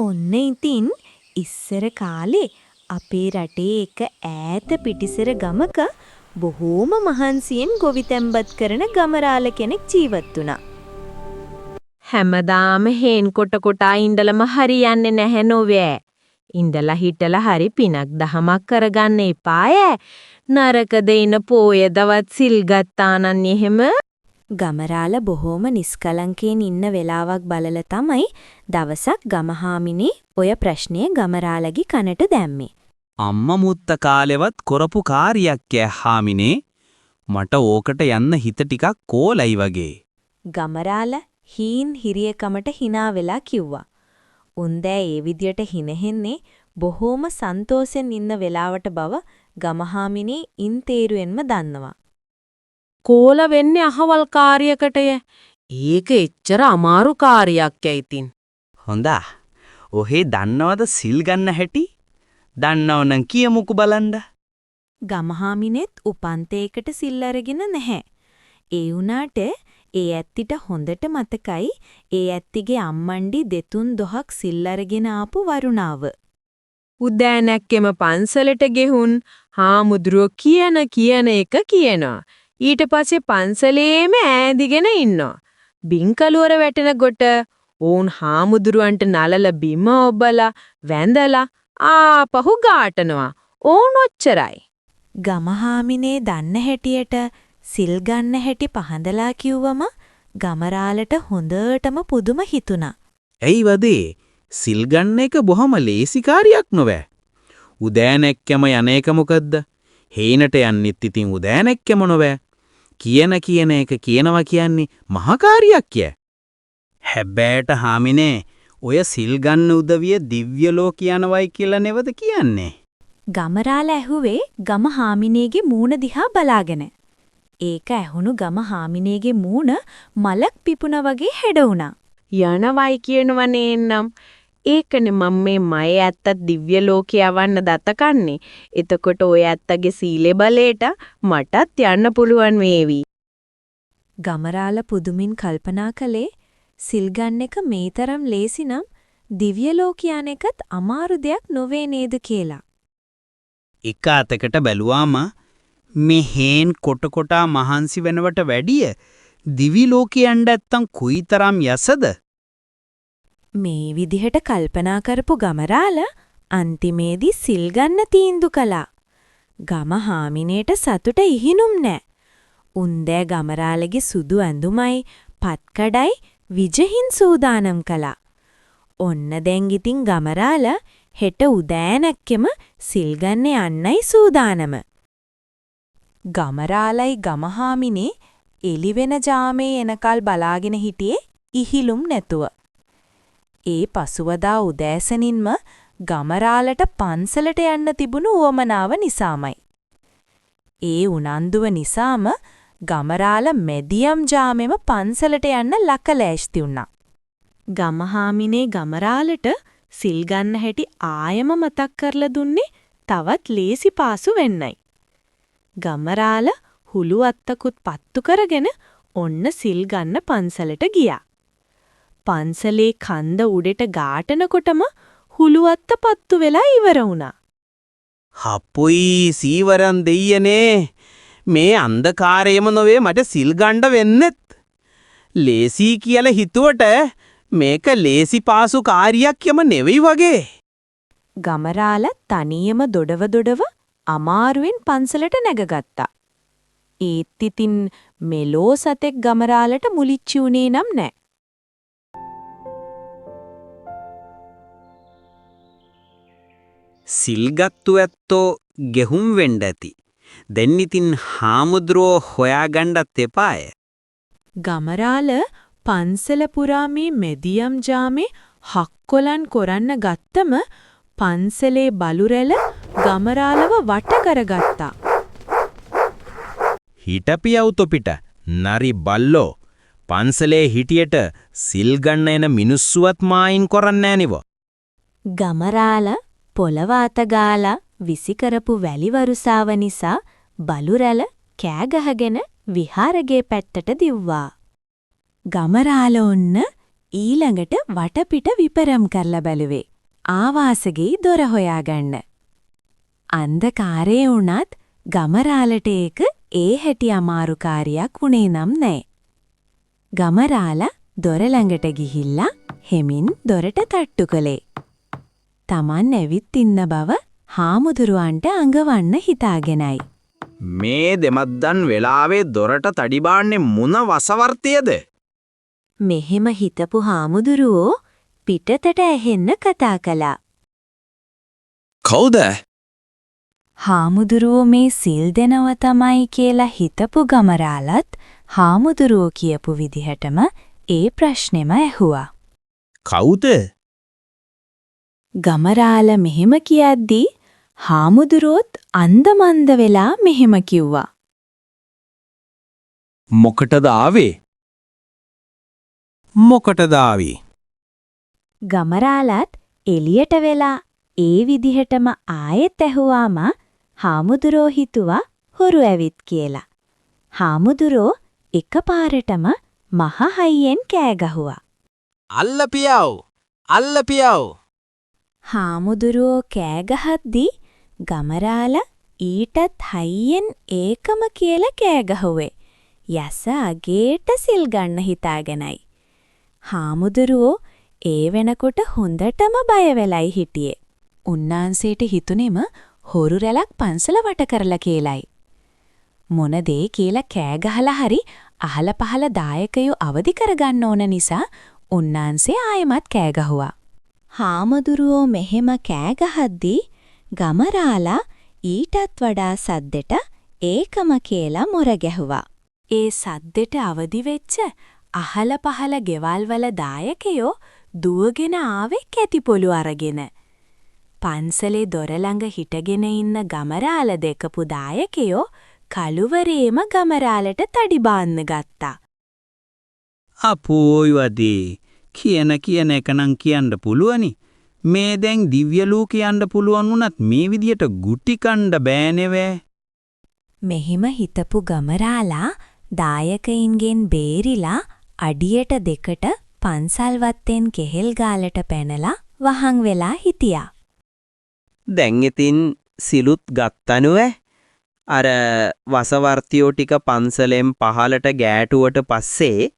ඔන්න ඉතින් ඉස්සර කාලේ අපේ රටේ එක ඈත පිටිසර ගමක බොහෝම මහන්සියෙන් ගොවිතැන්පත් කරන ගමරාල කෙනෙක් ජීවත් වුණා. හැමදාම හේන් කොටා ඉඳලම හරියන්නේ නැහැ නොවේ. ඉඳලා හිටලා හරි පිනක් දහමක් කරගන්න එපාය. නරක දෙයින පෝයදවත් සිල් ගත්තානන් එහෙම ගමරාල බොහෝම නිස්කලංකයෙන් ඉන්න වෙලාවක් බලලා තමයි දවසක් ගමහාමිනේ ඔය ප්‍රශ්නය ගමරාලගේ කනට දැම්මේ. අම්මා මුත්ත කාලෙවත් කරපු කාර්යයක් හාමිනේ මට ඕකට යන්න හිත ටිකක් කෝලයි වගේ. ගමරාල හීන් හිරියකමට hina වෙලා කිව්වා. උන්දෑ ඒ විදියට හිනෙන්නේ බොහෝම සන්තෝෂෙන් ඉන්න වෙලාවට බව ගමහාමිනේ ඉන්තේරුවෙන්ම දන්නවා. කෝල වෙන්නේ අහවල් කාර්යයකටය. ඒක එච්චර අමාරු කාර්යයක් ඇයිතින්. හොඳා. ඔහේ දන්නවද සිල් ගන්න හැටි? දන්නවනම් කියමුකෝ බලන්න. ගමහාමිනෙත් උපන්තේකට සිල් අරගෙන නැහැ. ඒ වුණාට ඒ ඇත්තිට හොඳට මතකයි ඒ ඇත්තිගේ අම්මණ්ඩි දෙතුන් දොහක් සිල් අරගෙන ආපු වරුණාව. උදෑනැක්කෙම පන්සලට ගෙහුන් හාමුදුරුවෝ කියන එක කියනවා. ඊට පස්සේ පන්සලේම ඈඳිගෙන ඉන්නවා. බින්කලුවර වැටෙනකොට ඕන් හාමුදුරුවන්ට නලල බිම ඔබලා වැඳලා ආපහු ගාටනවා. ඕන් ඔච්චරයි. ගමහාමිනේ දන්න හැටියට සිල් ගන්න හැටි පහඳලා කිව්වම ගමරාලට හොඳටම පුදුම හිතුණා. ඇයි වදේ? සිල් ගන්න එක බොහොම ලේසි කාර්යයක් නොවේ. උදෑනැක්කම යන එක මොකද්ද? හේනට යන්නෙත් ඉතින් උදෑනැක්කම නොවේ. කියන එක කියනවා කියන්නේ මහා කාර්යයක් ය. හැබැයිට හාමිනේ ඔය සිල් ගන්න උදවිය දිව්‍ය ලෝක යනවයි කියලා නෙවද කියන්නේ? ගමරාල ඇහුවේ ගමහාමිනේගේ මූණ දිහා බලාගෙන. ඒක ඇහුණු ගමහාමිනේගේ මූණ මලක් පිපුණා වගේ හැඩ වුණා. යනවයි කියනවනේ එන්නම්. ඒකනේ මම මේ මය ඇත්තත් දිව්‍ය ලෝකේ යවන්න දතකන්නේ. එතකොට ඔය ඇත්තගේ සීලේ බලයට මටත් යන්න පුළුවන් වේවි. ගමරාල පුදුමින් කල්පනා කළේ සිල් ගන්න එක මේතරම් ලේසි නම් දිව්‍ය ලෝක යන එකත් අමාරු දෙයක් නොවේ නේද කියලා. එක අතකට බැලුවාම මේ හේන් කොටා මහන්සි වෙනවට වැඩිය දිවි ලෝකේ යන්න නැත්තම් කුයිතරම් යසද? මේ විදිහට කල්පනා කරපු ගමරාල අන්තිමේදී සිල් ගන්න තීන්දුව කළා. ගමහාමිනේට සතුට ඉහිනුම් නෑ. උන්දෑ ගමරාලගේ සුදු ඇඳුමයි පත්කඩයි විජහින් සූදානම් කළා. ඔන්න දැන් ඉතින් ගමරාල හෙට උදෑනක්කෙම සිල් ගන්න යන්නයි සූදානම. ගමරාලයි ගමහාමිනේ එළි වෙන ජාමේ එනකල් බලාගෙන හිටියේ ඉහිලුම් නැතුව. ඒ පසුවදා උදෑසනින්ම ගමරාලට පන්සලට යන්න තිබුණු උවමනාව නිසාමයි. ඒ උනන්දුව නිසාම ගමරාල මෙදියම් ජාමෙම පන්සලට යන්න ලකලෑස්ති වුණා. ගමහාමිනේ ගමරාලට සිල් ගන්න හැටි ආයම මතක් කරලා දුන්නේ තවත් ලේසි පාසු වෙන්නයි. ගමරාල හුළු අත්තකුත් පත්තු කරගෙන ඔන්න සිල් ගන්න පන්සලට ගියා. පන්සලේ කන්ද උඩට ගාටනකොටම හුළුවත්ත පත්තු වෙලා ඉවර වුණා. හප්පුයි සීවරන් දෙයියනේ. මේ අන්ධකාරයම නොවේ මට සිල් ගන්න වෙන්නෙත්. ලේසි කියලා හිතුවට මේක ලේසි පාසු කාර්යයක් යම නෙවෙයි වගේ. ගමරාල තනියම දොඩව අමාරුවෙන් පන්සලට නැගගත්තා. ඒත් ඉතින් මෙලෝ සතෙක් ගමරාලට මුලිච්චි උනේ නම් නෑ. සිල්ගත්තු ඇත්තෝ ගෙහුම් වෙන්න ඇති. දැන් ඉතින් හාමුදුරුවෝ හොයාගන්නත් එපාය. ගමරාල පන්සල පුරා මේ මෙදියම් ජාමේ හක්කොලන් කරන්න ගත්තම පන්සලේ බලු රැළ ගමරාලව වට කරගත්තා. හිටපියව් තොපිට නරි බල්ලෝ පන්සලේ හිටියට සිල් ගන්න එන මිනිස්සුවත් මායින් කරන්නේ නෑනිව. ගමරාල පොළව අත ගාලා විසි කරපු වැලි වරුසාව නිසා බලු රැළ කෑ ගහගෙන විහාරගේ පැත්තට දිව්වා. ගමරාල ඔන්න ඊළඟට වටපිට විපරම් කරලා බැලුවේ. ආවාසගේ දොර හොයාගන්න. අන්ධකාරයේ වුණත් ගමරාලට ඒක ඒ හැටි අමාරු කාර්යයක් වුණේ නම් නෑ. ගමරාලා දොර ළඟට ගිහිල්ලා හෙමින් දොරට තට්ටු කළේ. Taman ඇවිත් ඉන්න බව හාමුදුරුවන්ට අඟවන්න හිතාගෙනයි. මේ දෙමද්දන් වෙලාවේ දොරට තඩි බාන්නේ මොන වසවර්තියද? මෙහෙම හිතපු හාමුදුරුවෝ පිටතට ඇහෙන්න කතා කළා. කවුද? හාමුදුරුවෝ මේ සිල් දෙනව තමයි කියලා හිතපු ගමරාලත් හාමුදුරුවෝ කියපු විදිහටම ඒ ප්‍රශ්නෙම ඇහුවා. කවුද? ගමරාල මෙහෙම කියද්දී හාමුදුරුවොත් අන්දමන්ද වෙලා මෙහෙම කිව්වා. මොකටද ආවේ? මොකටද ආවේ? ගමරාලත් එළියට වෙලා ඒ විදිහටම ආයෙත් ඇහුවාම හාමුදුරුවෝ හිතුවා හොරු ඇවිත් කියලා. හාමුදුරුවෝ එකපාරටම මහ හයියෙන් කෑ ගැහුවා. අල්ලපියව්! අල්ලපියව්! හාමුදුරුවෝ කෑ ගහද්දී ගමරාලා ඊටත් හයියෙන් ඒකම කියලා කෑ ගැහුවේ. යස අගේට සිල් ගන්න හිතාගෙනයි. හාමුදුරුවෝ ඒ වෙනකොට හොඳටම බය වෙලයි හිටියේ. උන්නාන්සේට හිතුනේම හොරු රැලක් පන්සල වට කරලා කියලයි. මොන දේ කියලා කෑ ගහලා හරි අහල පහල දායකයෝ අවදි කරගන්න ඕන නිසා උන්නාන්සේ ආයෙමත් කෑ ගැහුවා. හාමුදුරුවෝ මෙහෙම කෑ ගහද්දී ගමරාලා ඊටත් වඩා සද්දෙට ඒකම කියලා මොර ගැහුවා. ඒ සද්දෙට අවදි වෙච්ච අහල පහල ගෙවල් වල දායකයෝ දුවගෙන ආවේ කැටිපොළු අරගෙන. පන්සලේ දොර ළඟ හිටගෙන ඉන්න ගමරාල දෙකපු දායකයෝ කළුවරේම ගමරාලට තඩි බාන්න ගත්තා. අපෝයි වදී කියන එක නම් කියන්න පුළුවනි. මේ දැන් දිව්‍ය ලෝක කියන්න පුළුවන් වුණත් මේ විදියට ගුටි කණ්ඩ බෑනෙවේ. මෙහිම හිතපු ගමරාලා දායකයින්ගෙන් බේරිලා අඩියට දෙකට පන්සල් වත්තෙන් කෙහෙල් ගාලට පැනලා වහන් වෙලා හිටියා. දැන් ඉතින් සිලුත් ගත්තනුව අර වසවර්තියෝ ටික පන්සලෙන් පහලට ගෑටුවට පස්සේ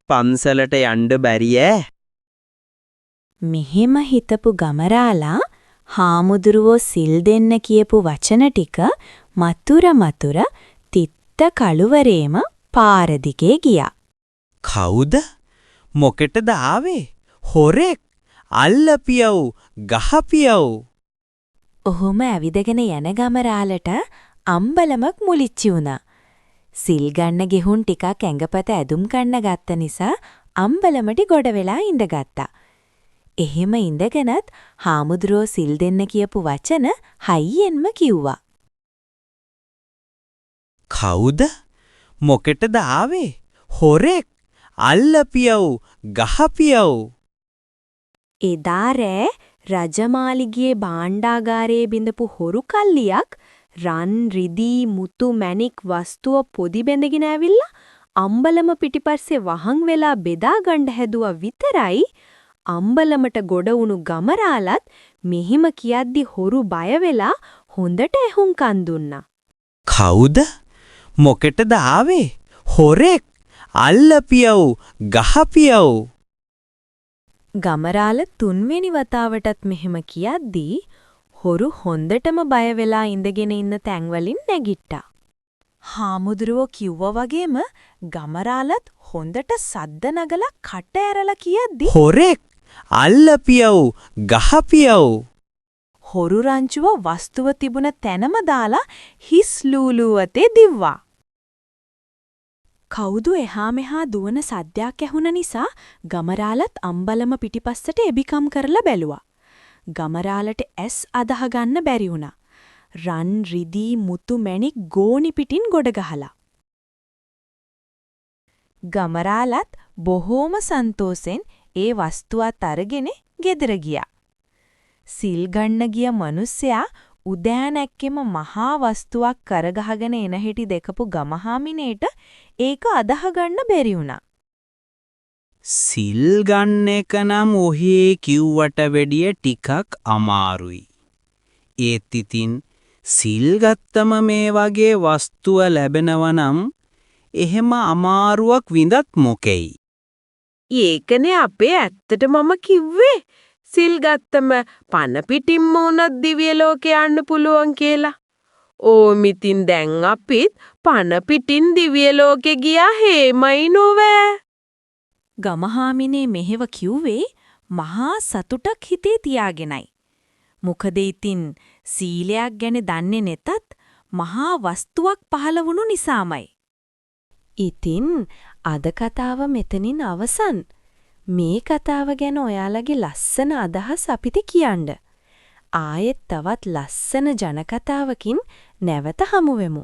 පන්සලට යන්න බැරියෑ. මෙහෙම හිතපු ගමරාලා හාමුදුරුවෝ සිල් දෙන්න කියපු වචන ටික මතුර තිත්ත කළුවරේම පාර දිගේ ගියා. කවුද? මොකටද ආවේ? හොරෙක්! අල්ලපියව්! ගහපියව්! ඔහොම ඇවිදගෙන යන ගමරාලට අම්බලමක් මුලිච්චි වුණා. සිල් ගන්න ගෙහුන් ටිකක් ඇඟපත ඇදුම් කන්න ගත්ත නිසා අම්බලමටි ගොඩ වෙලා ඉඳගත්තා. එහෙම ඉඳගෙනත් හාමුදුරුවෝ සිල් දෙන්න කියපු වචන හයියෙන්ම කිව්වා. කවුද? මොකටද ආවේ? හොරෙක්! අල්ලපියව්! ගහපියව්! එදා රෑ රජමාලිගයේ භාණ්ඩාගාරයේ බිඳපු හොරු කල්ලියක් රන් රිදී මුතු මැණික් වස්තුව පොදි බැඳගෙන ඇවිල්ලා අම්බලම පිටිපස්සේ වහන් වෙලා බෙදා ගන්න හැදුවා විතරයි අම්බලමට ගොඩ වුණු ගමරාලත් මෙහිම කියද්දි හොරු බය වෙලා හොඳට ඇහුම්කන් දුන්නා. කවුද? මොකටද ආවේ? හොරෙක්! අල්ලපියව්! ගහපියව්! ගමරාල තුන්වෙනි වතාවටත් මෙහෙම කියද්දී හොරු හොඳටම බය වෙලා ඉඳගෙන ඉන්න තැන්වලින් නැගිට්ටා. හාමුදුරුවෝ කිව්වා වගේම ගමරාලත් හොඳට සද්ද නගලා කට ඇරලා කියද්දී හොරෙක්! අල්ලපියව්! ගහපියව්! හොරු රංචුව වස්තුව තිබුණ තැනම දාලා හිස් ලූලුවතේ දිව්වා. කවුදු එහා මෙහා දුවන සද්දයක් ඇහුණ නිසා ගමරාලත් අම්බලම පිටිපස්සට එබිකම් කරලා බැලුවා. ගමරාලට ඇස් අදහ ගන්න බැරි වුණා. රන් රිදී මුතු මැණික් ගෝණි පිටින් ගොඩ ගහලා. ගමරාලත් බොහෝම සන්තෝෂෙන් ඒ වස්තුවත් අරගෙන ගෙදර ගියා. සිල් ගන්න ගිය මිනිස්සයා උදෑනැක්කෙම මහා වස්තුවක් කරගහගෙන එන හිටි දෙකපු ගමහාමිනේට ඒක අදහ ගන්න බැරි වුණා. සිල් ගන්න එක නම් ඔහේ කිව්වට වැඩිය ටිකක් අමාරුයි. ඒත් ඉතින් සිල් ගත්තම මේ වගේ වස්තුව ලැබෙනවා නම් එහෙම අමාරුවක් විඳත් මොකෙයි. ඒකනේ අපේ ඇත්තට මම කිව්වේ. සිල් ගත්තම පන පිටින්ම උනත් දිව්‍ය ලෝකේ යන්න පුළුවන් කියලා. ඕමිතින් දැන් අපිත් පන පිටින් දිව්‍ය ලෝකේ ගියා හේමයි නොවෑ. ගමහාමිනේ මෙහෙව කිව්වේ මහා සතුටක් හිතේ තියාගෙනයි. මොකද ඉතින් සීලයක් ගැන දන්නේ නැතත් මහා වස්තුවක් පහළ වුණු නිසාමයි. ඉතින් අද කතාව මෙතනින් අවසන්. මේ කතාව ගැන ඔයාලගේ ලස්සන අදහස් අපිට කියන්න. ආයෙත් තවත් ලස්සන ජනකතාවකින් නැවත හමු වෙමු.